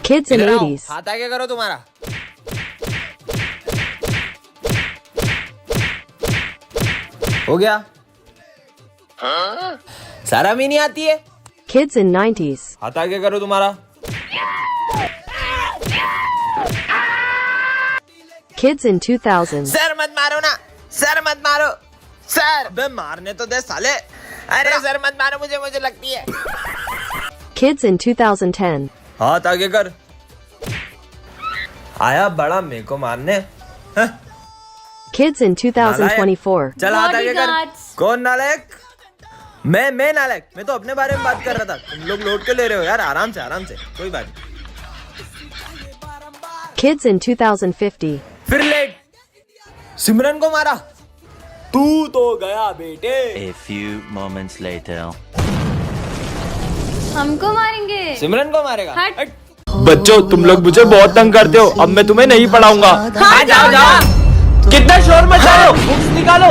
Kids in 80s. हाथ आगे करो तुम्हारा। हो गया? सारा भी नहीं आती है। Kids in 90s. हाथ आगे करो तुम्हारा। Kids in 2000s. सर मत मारो ना, सर मत मारो, सर बे मारने तो दे साले। अरे सर मत मारो, मुझे लगती है। Kids in 2010. हाथ आगे कर। आया बड़ा मेरे को मारने। हाँ? Kids in 2024. चल हाथ आगे कर। Bodyguards. कौन नालायक? मैं नालायक। मैं तो अपने बारे में बात कर रहा था। तुम लोग लोड क्यों ले रहे हो यार? आराम से कोई बात नहीं। Kids in 2050. फिर लेट। सिमरन को मारा। तू तो गया बेटे। A few moments later. हमको मारेंगे। सिमरन को मारेगा। हट। बच्चों तुम लोग मुझे बहुत तंग करते हो, अब मैं तुम्हें नहीं पढ़ाऊंगा। हाँ, जाओ। कितना शोर मचा रहे हो? बुक्स निकालो।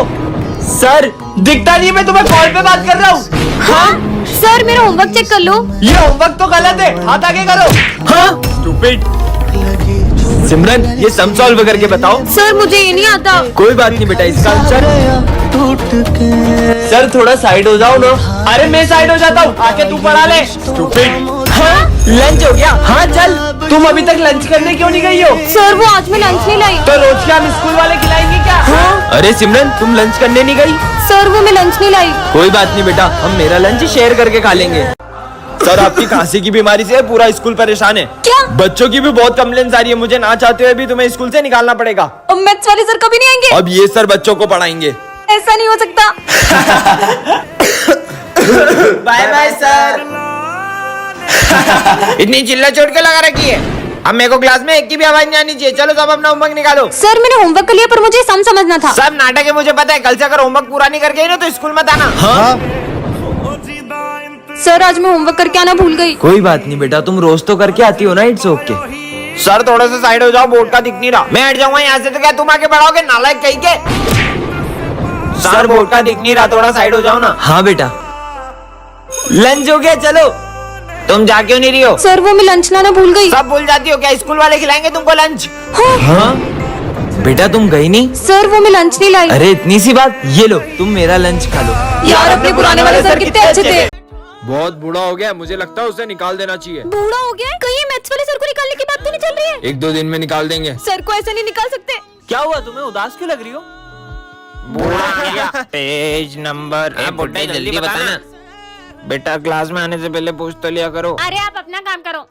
सर दिखता नहीं, मैं तुम्हें कॉल पे बात कर रहा हूँ। हाँ सर मेरा होमवर्क चेक कर लो। ये होमवर्क तो गलत है, हाथ आगे करो। हाँ स्टूपिड। सिमरन ये सम सॉल्व करके बताओ। सर मुझे ये नहीं आता। कोई बात नहीं बेटा, इसका आंसर सर थोड़ा साइड हो जाओ ना। अरे मैं साइड हो जाता हूँ, आके तू पढ़ा ले। स्टूपिड। हाँ लंच हो गया? हाँ चल। तुम अभी तक लंच करने क्यों नहीं गई हो? सर वो आज मैं लंच नहीं लाई। तो रोज के हम स्कूल वाले खिलाएंगे क्या? हाँ? अरे सिमरन तुम लंच करने नहीं गई? सर वो मैं लंच नहीं लाई। कोई बात नहीं बेटा, हम मेरा लंच शेयर करके खा लेंगे। सर आपकी खांसी की बीमारी से पूरा स्कूल परेशान है। क्या? बच्चों की भी बहुत कंप्लेंट्स आ रही है, मुझे ना चाहते हुए भी तुम्हें स्कूल से निकालना पड़ेगा। अब मैथ्स वाले सर कभी नहीं आएंगे। अब ये सर बच्चों को पढ़ाएंगे। ऐसा नहीं हो सकता। Bye bye sir. इतनी चिल्ला चोट के लगा रखी है। अब मेरे को क्लास में एक की भी आवाज नहीं आनी चाहिए। चलो सब अपना होमवर्क निकालो। सर मैंने होमवर्क कर लिया पर मुझे सम समझना था। सब नाटक है मुझे पता है। कल से अगर होमवर्क पूरा नहीं करके आई ना तो स्कूल मत आना। हाँ सर आज मैं होमवर्क करके आना भूल गई। कोई बात नहीं बेटा, तुम रोज तो करके आती हो ना, इट्स ओके। सर थोड़ा सा साइड हो जाओ, बोर्ड का दिख नहीं रहा। मैं हट जाऊंगा यहाँ से तो क्या तुम आके पढ़ाओगे? नालायक कहीं के। सर बोर्ड का दिख नहीं रहा, थोड़ा साइड हो जाओ ना। हाँ बेटा। लंच हो गया, चलो। तुम जा क्यों नहीं रही हो? सर वो मैं लंच लाना भूल गई। सब भूल जाती हो क्या? स्कूल वाले खिलाएंगे तुमको लंच। हाँ बेटा तुम गई नहीं? सर वो मैं लंच नहीं लाई। अरे इतनी सी बात, ये लो तुम मेरा लंच खा लो। यार अपने पुराने वाले सर कितने अच्छे थे। बहुत बूढ़ा हो गया, मुझे लगता है उसे निकाल देना चाहिए। बूढ़ा हो गया है? कहीं मैथ्स वाले सर को निकालने की बात तो नहीं चल रही है? एक दो दिन में निकाल देंगे। सर को ऐसे नहीं निकाल सकते। क्या हुआ, तुम्हें उदास क्यों लग रही हो? Page number. जल्दी बताना बेटा, क्लास में आने से पहले पूछ तो लिया करो। अरे आप अपना काम करो।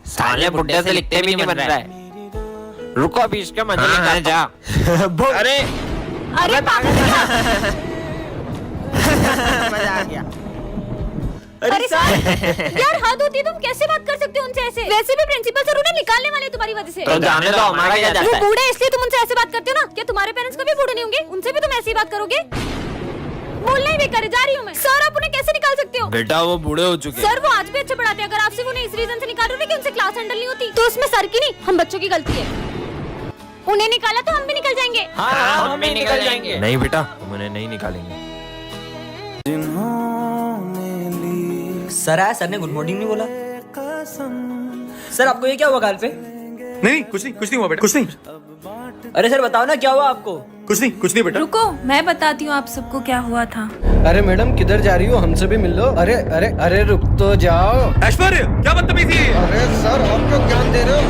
साले बुड्ढे से लिखते भी नहीं बन रहा है। रुको अभी इसके मजे निकाल जा। अरे अरे मजा आ गया। अरे सर यार हद होती है, तुम कैसे बात कर सकते हो उनसे ऐसे? वैसे भी प्रिंसिपल सर उन्हें निकालने वाले तुम्हारी वजह से। तो जाने दो, हमारा क्या जाता वो है? बूढ़े इसलिए तुम उनसे ऐसे बात करते हो ना? क्या तुम्हारे पेरेंट्स कभी बूढ़े नहीं होंगे? उनसे भी तुम ऐसी बात करोगे? बोलना ही बेकार है, जा रही हूँ मैं। सर आप उन्हें कैसे निकाल सकते हो? बेटा वो बूढ़े हो चुके हैं। सर वो आज भी अच्छे पढ़ाते हैं। अगर आप सिर्फ उन्हें इस रीजन से निकाल रहे हो कि उनसे क्लास हैंडल नहीं होती, तो उसमें सर की नहीं हम बच्चों की गलती है। उन्हें निकाला तो हम भी निकल जाएंगे। हाँ हम भी निकल जाएंगे। नहीं बेटा हम उन्हें नहीं निकालेंगे। सर आया, सर ने गुड मॉर्निंग नहीं बोला। सर आपको ये क्या हुआ गाल पे? नहीं कुछ नहीं हुआ बेटा, कुछ नहीं। अरे सर बताओ ना क्या हुआ आपको? कुछ नहीं बेटा। रुको मैं बताती हूँ आप सबको क्या हुआ था। अरे मैडम किधर जा रही हो? हमसे भी मिल लो। अरे अरे अरे रुक तो जाओ। ऐश्वर्य क्या बदतमीजी है? अरे सर आप क्यों ज्ञान दे रहे हो?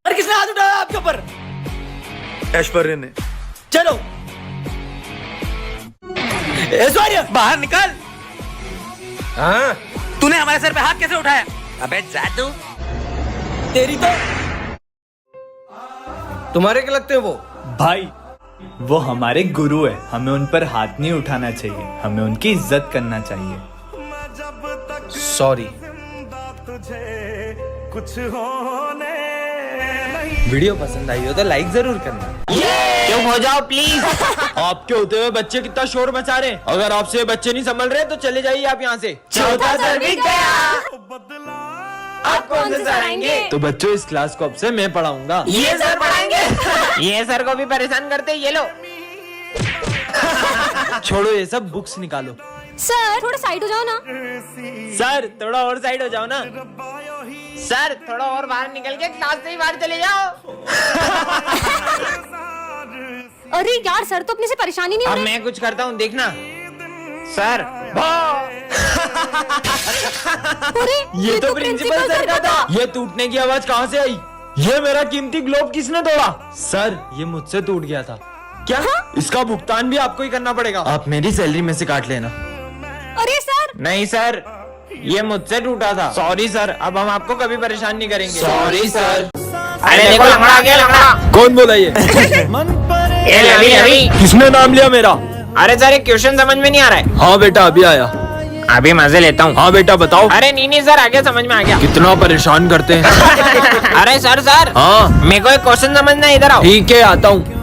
अरे किसने हाथ उठाया आपके ऊपर? ऐश्वर्य ने। चलो ऐश्वर्य बाहर निकल। हाँ तूने हमारे सर पे हाथ कैसे उठाया? अबे जा तू। तेरी तो तुम्हारे क्या लगते हैं वो? भाई वो हमारे गुरु है, हमें उन पर हाथ नहीं उठाना चाहिए, हमें उनकी इज्जत करना चाहिए। सॉरी। वीडियो पसंद आई हो तो लाइक जरूर करना। चुप हो जाओ प्लीज। आपके होते हुए बच्चे कितना शोर मचा रहे हैं। अगर आपसे ये बच्चे नहीं संभल रहे तो चले जाइए आप यहाँ से। चौथा सर भी गया। अब कौन से सर आएंगे? तो बच्चों इस क्लास को अब से मैं पढ़ाऊंगा। ये सर पढ़ाएंगे। ये सर को भी परेशान करते, ये लो। छोड़ो ये सब, बुक्स निकालो। सर थोड़ा साइड हो जाओ ना। सर थोड़ा और साइड हो जाओ ना। सर थोड़ा और बाहर निकल के क्लास से ही बाहर चले जाओ। अरे यार सर तो अपने से परेशानी नहीं हो अब रही। मैं कुछ करता हूँ देखना। सर अरे ये तो प्रिंसिपल सर का था। ये टूटने की आवाज कहाँ से आई? ये मेरा कीमती ग्लोब किसने तोड़ा? सर ये मुझसे टूट गया था। क्या? इसका भुगतान भी आपको ही करना पड़ेगा। आप मेरी सैलरी में से काट लेना। अरे सर नहीं सर, ये मुझसे टूटा था। सॉरी सर, अब हम आपको कभी परेशान नहीं करेंगे। Sorry sir. अरे देखो लंगड़ा आ गया, लंगड़ा। कौन बोला ये? अभी किसने नाम लिया मेरा? अरे सर एक क्वेश्चन समझ में नहीं आ रहा है। हाँ बेटा अभी आया। अभी मजे लेता हूँ। हाँ बेटा बताओ। अरे नहीं सर, आगे समझ में आ गया। कितना परेशान करते हैं। अरे सर हाँ मेरे को एक क्वेश्चन समझना है, इधर आओ। ठीक है आता हूँ।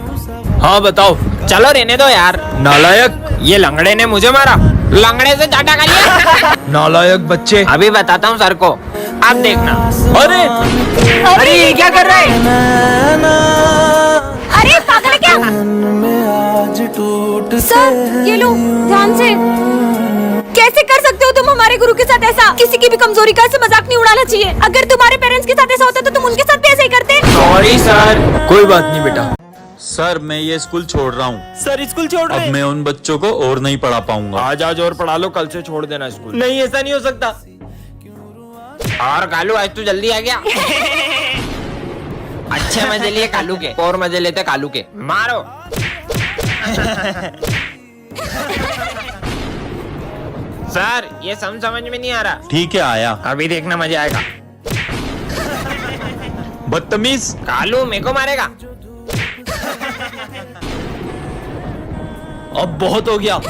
हाँ बताओ। चलो रहने दो यार। नालायक। ये लंगड़े ने मुझे मारा, लंगड़े से चाटा खा लिया। नालायक बच्चे। अभी बताता हूँ सर को, आप देखना। अरे अरे ये क्या कर रहे हैं? अरे पागल है क्या? सर ये लो ध्यान से। कैसे कर सकते हो तुम हमारे गुरु के साथ ऐसा? किसी की भी कमजोरी का ऐसे मजाक नहीं उड़ाना चाहिए। अगर तुम्हारे पेरेंट्स के साथ ऐसा होता तो तुम उनके साथ भी ऐसे ही करते। Sorry sir. कोई बात नहीं बेटा। सर मैं ये स्कूल छोड़ रहा हूँ। सर स्कूल छोड़ रहे अब हैं? मैं उन बच्चों को और नहीं पढ़ा पाऊंगा। आज और पढ़ा लो, कल से छोड़ देना स्कूल। नहीं ऐसा नहीं हो सकता। और कालू आज तू जल्दी आ गया। अच्छे मजे लिए कालू के, और मजे लेते कालू के। मारो। सर ये समझ में नहीं आ रहा। ठीक है आया। अभी देखना मजा आएगा। बदतमीज। कालू मेरे को मारेगा। अब बहुत हो गया।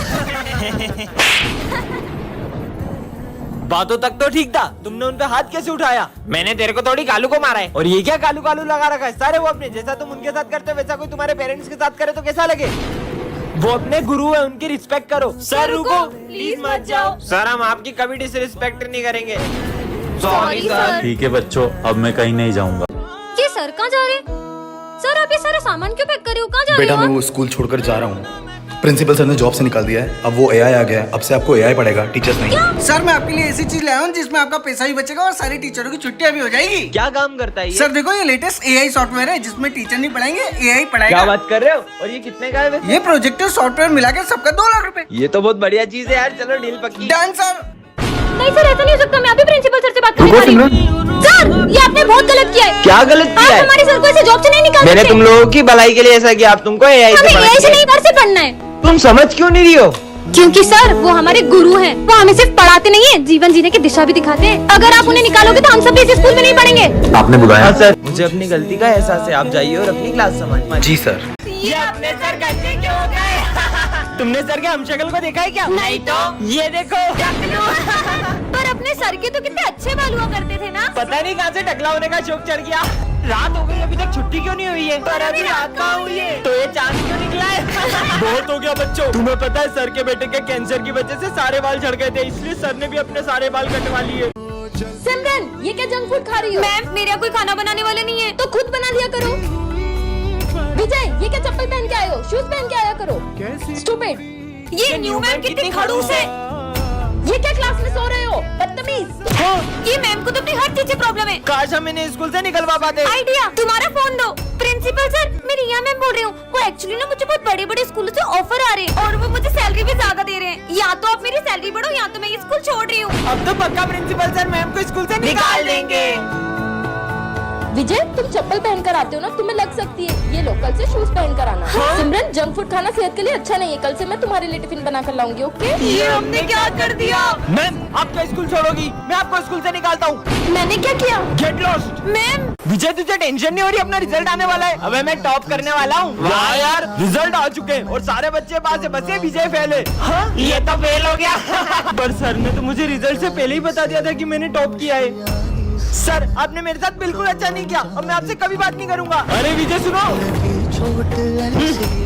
बातों तक तो ठीक था, तुमने उन पे हाथ कैसे उठाया? मैंने तेरे को थोड़ी कालू को मारा है। और ये क्या कालू कालू लगा रखा है? सारे वो अपने जैसा तुम उनके साथ करते हो वैसा कोई तुम्हारे पेरेंट्स के साथ करे तो कैसा लगे? वो अपने गुरु है, उनकी रिस्पेक्ट करो। सर रुको प्लीज मत जाओ। सर हम आपकी कभी डिसरिस्पेक्ट नहीं करेंगे। Sorry sir. ठीक है बच्चों, अब मैं कहीं नहीं जाऊंगा। ये सर कहाँ जा रहे? सर आप ये सारा सामान क्यों पैक कर रहे हो? कहाँ जा रहे बेटा हो मैं आप? वो स्कूल छोड़कर जा रहा हूँ। प्रिंसिपल सर ने जॉब से निकाल दिया है। अब वो एआई आ गया है। अब से आपको एआई पढ़ेगा, टीचर्स नहीं। सर मैं आपके लिए ऐसी चीज लाया हूँ जिसमें आपका पैसा भी बचेगा और सारी टीचरों की छुट्टियां भी हो जाएगी। क्या काम करता है ये? सर देखो ये लेटेस्ट एआई सॉफ्टवेयर है जिसमें टीचर नहीं पढ़ाएंगे, एआई क्या पढ़ाएगा। बात कर रहे हो? और ये कितने का है वैसे? ये प्रोजेक्टर सॉफ्टवेयर मिला के सबका 2 लाख रुपए। ये तो बहुत बढ़िया चीज है यार। चलो डील पक्की। Done sir. नहीं सर ऐसा नहीं हो सकता। मैं अभी प्रिंसिपल सर से बात करने वाली हूँ। सर ये आपने बहुत गलत किया है। क्या गलत किया आप है? हमारे सर को ऐसे जॉब से नहीं निकाल मैंने सकते। तुम लोगों की भलाई के लिए ऐसा किया, आप तुमको एआई से हमें पढ़ा एआई से के- नहीं घर से पढ़ना है। तुम समझ क्यों नहीं रही हो? क्योंकि सर वो हमारे गुरु हैं। वो हमें सिर्फ पढ़ाते नहीं है, जीवन जीने की दिशा भी दिखाते हैं। अगर आप उन्हें निकालोगे तो हम सब भी इस स्कूल में नहीं पढ़ेंगे। आपने बुलाया? हाँ सर, मुझे अपनी गलती का एहसास है। आप जाइए और अपनी क्लास संभालिए। जी सर। ये अपने सर कैसे क्यों हो गए? तुमने सर के हमशक्ल को देखा है क्या? नहीं तो। ये देखो। पर अपने सर के तो कितने अच्छे बाल हुआ करते थे ना। पता नहीं कहाँ से टकला होने का शौक चढ़ गया। रात हो गई, अभी तक छुट्टी क्यों नहीं हुई है? पर अभी रात कहाँ हुई है? तो ये चांद क्यों निकला है? बहुत हो गया बच्चों। तुम्हें पता है सर के बेटे के कैंसर की वजह से सारे बाल झड़ गए थे, इसलिए सर ने भी अपने सारे बाल कटवा लिए। सिमरन ये क्या जंक फूड खा रही हो? मैम मेरे यहाँ कोई खाना बनाने वाले नहीं है, तो खुद बना लिया करो। विजय ये क्या चप्पल पहन के आए हो? शूज पहन के आया करो। स्टूपिड। ये न्यू मैम कितनी खड़ूस है। ये क्या क्लास में सो रहे हो? बदतमीज। हाँ। ये मैम को तो अपनी हर चीज से प्रॉब्लम है। काश हम इन्हें स्कूल से निकलवा पाते। आइडिया तुम्हारा फोन दो। प्रिंसिपल सर मैं रिया मैम बोल रही हूँ। वो एक्चुअली ना मुझे बहुत बड़े बड़े स्कूलों से ऑफर आ रहे हैं और वो मुझे सैलरी भी ज्यादा दे रहे हैं। या तो आप मेरी सैलरी बढ़ो या तो मैं ये स्कूल छोड़ रही हूँ। अब तो पक्का प्रिंसिपल सर मैम को स्कूल से निकाल देंगे। विजय तुम चप्पल पहन कर आते हो ना, तुम्हें लग सकती है। ये लो कल से शूज पहन कर आना। सिमरन जंक फूड खाना सेहत के लिए अच्छा नहीं है। कल से मैं तुम्हारे लिए टिफिन बना कर लाऊंगी। ओके? ये हमने क्या कर दिया? मैम आप क्या स्कूल छोड़ोगी? मैं आपको स्कूल से निकालता हूँ। मैंने क्या किया? Get lost. मैम विजय तुझे टेंशन नहीं हो रही? अपना रिजल्ट आने वाला है। अबे मैं टॉप करने वाला हूँ। वाह यार रिजल्ट आ चुके हैं और सारे बच्चे पास है, बस ये विजय फेल है। हाँ? ये तो फेल हो गया। पर सर ने तो मुझे रिजल्ट से पहले ही बता दिया था कि मैंने टॉप किया है। सर आपने मेरे साथ बिल्कुल अच्छा नहीं किया। अब मैं आपसे कभी बात नहीं करूंगा। अरे विजय सुनो।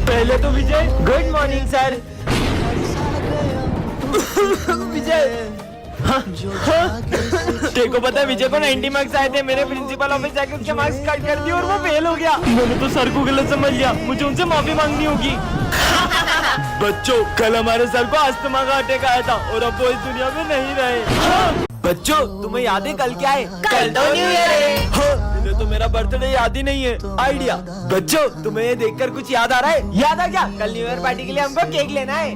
पहले तो विजय गुड मॉर्निंग सर। विजय हाँ, हाँ। देखो पता है विजय को 90 मार्क्स आए थे। मैंने प्रिंसिपल ऑफिस जाके उसके मार्क्स कट कर दिए और वो फेल हो गया। मैंने तो सर को गलत समझ लिया, मुझे उनसे माफी मांगनी होगी। बच्चों कल हमारे सर को अस्थमा का अटैक आया था और अब वो इस दुनिया में नहीं रहे। बच्चों तुम्हें याद है कल क्या है? कल तो न्यू ईयर है। मुझे तो मेरा बर्थडे याद ही नहीं है। आइडिया। बच्चों तुम्हें ये देखकर कुछ याद आ रहा है? याद आ क्या? कल न्यू ईयर पार्टी के लिए हमको केक लेना है।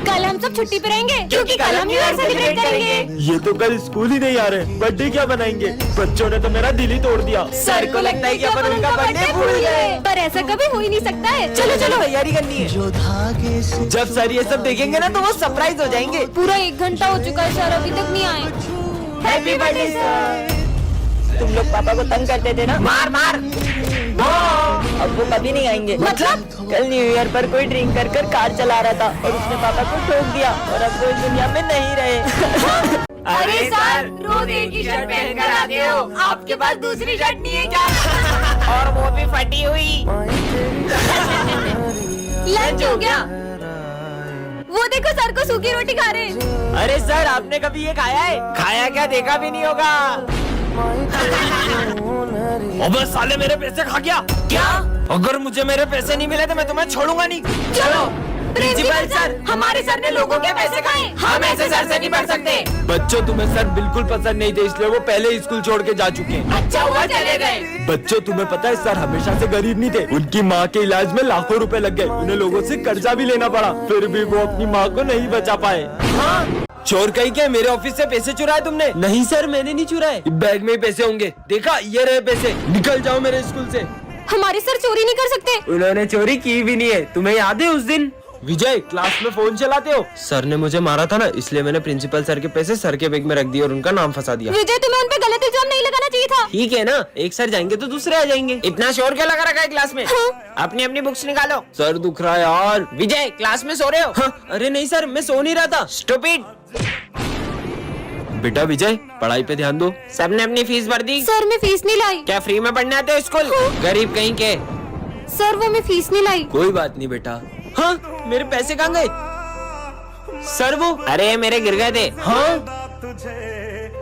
कल हम सब छुट्टी पे रहेंगे क्योंकि कल हम न्यू ईयर सेलिब्रेट करेंगे। ये तो कल स्कूल ही नहीं आ रहे, बर्थडे क्या बनाएंगे? बच्चों ने तो मेरा दिल ही तोड़ दिया। सर को लगता है कि अपन उनका बर्थडे भूल गए, पर ऐसा कभी हो ही नहीं सकता है। चलो चलो तैयारी करनी है। जब सर ये सब देखेंगे ना तो वो सरप्राइज हो जाएंगे। पूरा 1 घंटा हो चुका है सर, अभी तक नहीं आए। Happy birthday sir. तुम लोग पापा को तंग करते थे ना? मार मार। अब वो कभी नहीं आएंगे। मतलब? कल न्यू ईयर पर कोई ड्रिंक कर कर कार चला रहा था और उसने पापा को ठोक दिया और अब वो इस दुनिया में नहीं रहे। अरे सर, रोज एक ही शर्ट पहन कर आते हो, आपके पास दूसरी शर्ट नहीं है क्या? और वो भी फटी हुई। लंच हो गया? वो देखो सर को सूखी रोटी खा रहे हैं। अरे सर आपने कभी ये खाया है? खाया क्या, देखा भी नहीं होगा। अबे साले मेरे पैसे खा गया। क्या? अगर मुझे मेरे पैसे नहीं मिले तो मैं तुम्हें छोड़ूंगा नहीं। चलो प्रिंसिपल सर, हमारे सर ने लोगों के पैसे खाए, हम ऐसे सर से नहीं पढ़ सकते। बच्चों तुम्हें सर बिल्कुल पसंद नहीं थे, इसलिए वो पहले ही स्कूल छोड़ के जा चुके हैं। अच्छा हुआ चले गए। बच्चों तुम्हें पता है सर हमेशा से गरीब नहीं थे, उनकी माँ के इलाज में लाखों रुपए लग गए, उन्हें लोगों से कर्जा भी लेना पड़ा, फिर भी वो अपनी माँ को नहीं बचा पाए। चोर कहीं के मेरे ऑफिस से पैसे चुराए तुमने? नहीं सर मैंने नहीं चुराए, बैग में ही पैसे होंगे। देखा ये रहे पैसे, निकल जाओ मेरे स्कूल से। हमारे सर चोरी नहीं कर सकते। उन्होंने चोरी की भी नहीं है। तुम्हें याद है उस दिन विजय क्लास में फोन चलाते हो? सर ने मुझे मारा था ना, इसलिए मैंने प्रिंसिपल सर के पैसे सर के बैग में रख दिए और उनका नाम फंसा दिया। विजय तुम्हें उन पे गलत इल्जाम नहीं लगाना चाहिए था। ठीक है ना, एक सर जाएंगे तो दूसरे आ जाएंगे। इतना शोर क्या लगा रखा है क्लास में? अपनी अपनी बुक्स निकालो। सर दुख रहा है यार। विजय क्लास में सो रहे हो? हाँ, अरे नहीं सर मैं सो नहीं रहा था। स्टूपिड। बेटा विजय पढ़ाई पे ध्यान दो। सबने अपनी फीस भर दी? सर मैं फीस नहीं लाई। क्या फ्री में पढ़ने आते हो स्कूल? गरीब कहीं के। सर वो मैं फीस नहीं लाई। कोई बात नहीं बेटा। हाँ मेरे पैसे कहाँ गए? सर वो अरे मेरे गिर गए थे। हाँ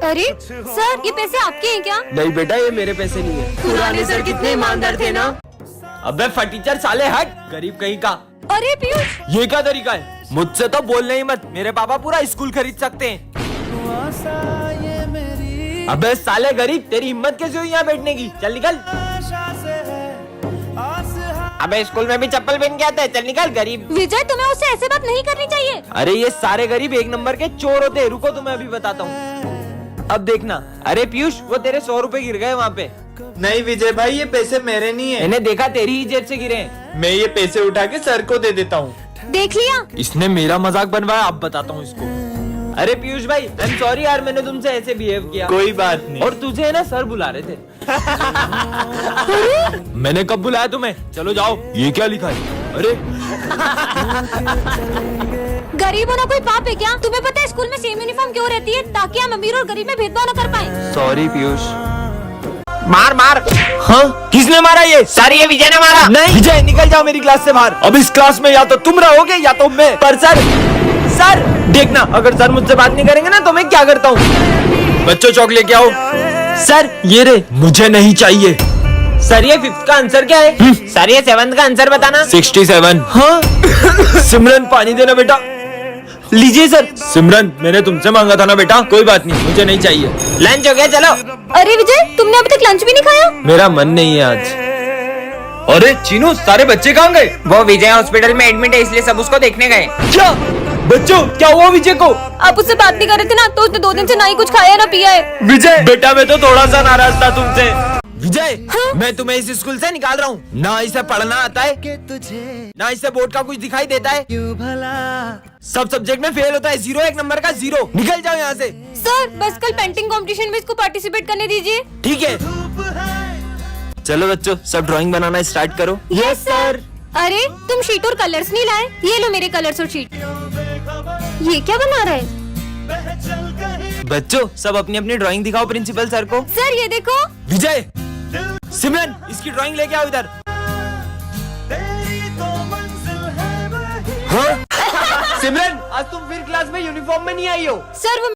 अरे सर ये पैसे आपके हैं क्या? नहीं बेटा ये मेरे पैसे नहीं है। पुराने सर कितने ईमानदार थे ना। अबे फटीचर साले हट, गरीब कहीं का। अरे पीयूष ये क्या तरीका है? मुझसे तो बोलने ही मत, मेरे पापा पूरा स्कूल खरीद सकते हैं। अबे साले गरीब, तेरी हिम्मत कैसे हुई यहाँ बैठने की? चल निकल। अबे स्कूल में भी चप्पल पहन के आता है, चल निकल गरीब। विजय तुम्हें उससे ऐसे बात नहीं करनी चाहिए। अरे ये सारे गरीब 1 नंबर के चोर होते हैं। रुको तुम्हें अभी बताता हूँ। अब देखना। अरे पीयूष वो तेरे 100 रुपए गिर गए वहाँ पे। नहीं विजय भाई ये पैसे मेरे नहीं है, मैंने देखा तेरी ही जेब से गिरे हैं। मैं ये पैसे उठा के सर को दे देता हूँ। देख लिया? इसने मेरा मजाक बनवाया, अब बताता हूँ इसको। अरे पीयूष भाई आई एम सॉरी यार, मैंने तुमसे ऐसे बिहेव किया। कोई बात नहीं। और तुझे है ना सर बुला रहे थे। मैंने कब बुलाया तुम्हें? चलो जाओ। ये क्या लिखा है? अरे गरीब होना कोई पाप है क्या? तुम्हें पता है स्कूल में सेम यूनिफॉर्म क्यों रहती है? ताकि हम अमीर और गरीब में भेदभाव न कर पाए। सॉरी पीयूष। मार मार। हाँ किसने मारा ये? सर ये विजय ने मारा। नहीं विजय निकल जाओ मेरी क्लास से बाहर। अब इस क्लास में या तो तुम रहोगे या तो मैं। पर सर देखना, अगर सर मुझसे बात नहीं करेंगे ना तो मैं क्या करता हूँ। बच्चों चौक लेके आओ। सर ये रे, मुझे नहीं चाहिए। सर ये 5th का आंसर क्या है? सर ये 7th का आंसर बताना। 67। हाँ सिमरन पानी देना बेटा। लीजिए सर। सिमरन मैंने तुमसे मांगा था ना बेटा। कोई बात नहीं, मुझे नहीं चाहिए। लंच हो गया, चलो। अरे विजय तुमने अभी तक लंच भी नहीं खाया? मेरा मन नहीं है आज। अरे चीनू सारे बच्चे कहाँ गए? वो विजय हॉस्पिटल में एडमिट है, इसलिए सब उसको देखने गए। क्या बच्चों क्या हुआ विजय को? आप उससे बात नहीं कर रहे थे ना, तो उसने 2 दिन से ना ही कुछ खाया ना पिया है। विजय बेटा मैं तो थोड़ा सा नाराज था तुमसे। विजय मैं तुम्हें इस स्कूल से निकाल रहा हूँ। ना इसे पढ़ना आता है, ना इसे बोर्ड का कुछ दिखाई देता है। सब सब्जेक्ट में फेल होता है। 0 1 नंबर का 0। निकल जाओ यहाँ से। सर बस कल पेंटिंग कंपटीशन में इसको पार्टिसिपेट करने दीजिए। ठीक है चलो बच्चों सब ड्राइंग बनाना स्टार्ट करो। Yes sir. अरे तुम शीट और कलर्स नहीं लाए? ये लो मेरे कलर्स और शीट। ये क्या बना रहा है? बच्चों सब अपनी अपनी ड्राइंग दिखाओ प्रिंसिपल सर को। सर ये देखो। विजय सिमरन इसकी ड्राइंग लेके आओ इधर। हाँ? सिमरन आज तुम फिर क्लास में यूनिफॉर्म में नहीं आई हो। सर वो